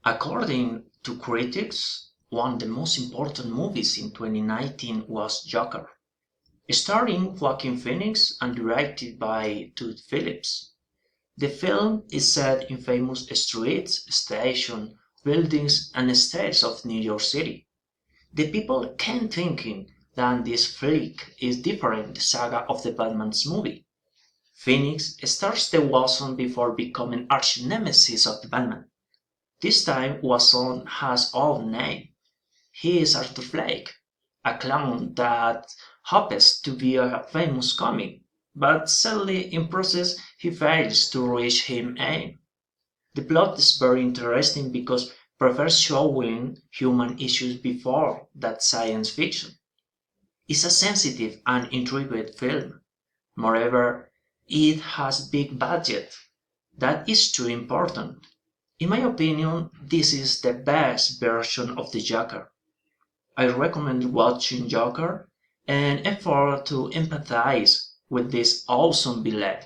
According to critics, one of the most important movies in 2019 was Joker, starring Joaquin Phoenix and directed by Todd Phillips. The film is set in famous streets, stations, buildings, and estates of New York City. The people can thinking that this flick is different the saga of the Batman's movie. Phoenix stars the Watson before becoming arch-nemesis of the Batman. This time Watson has own name. He is Arthur Fleck, a clown that hopes to be a famous comic, but sadly in process he fails to reach his aim. The plot is very interesting because prefers showing human issues before that science fiction. It's a sensitive and intriguing film. Moreover, it has big budget. That is too important. In my opinion, this is the best version of the Joker. I recommend watching Joker and effort to empathize with this awesome villain.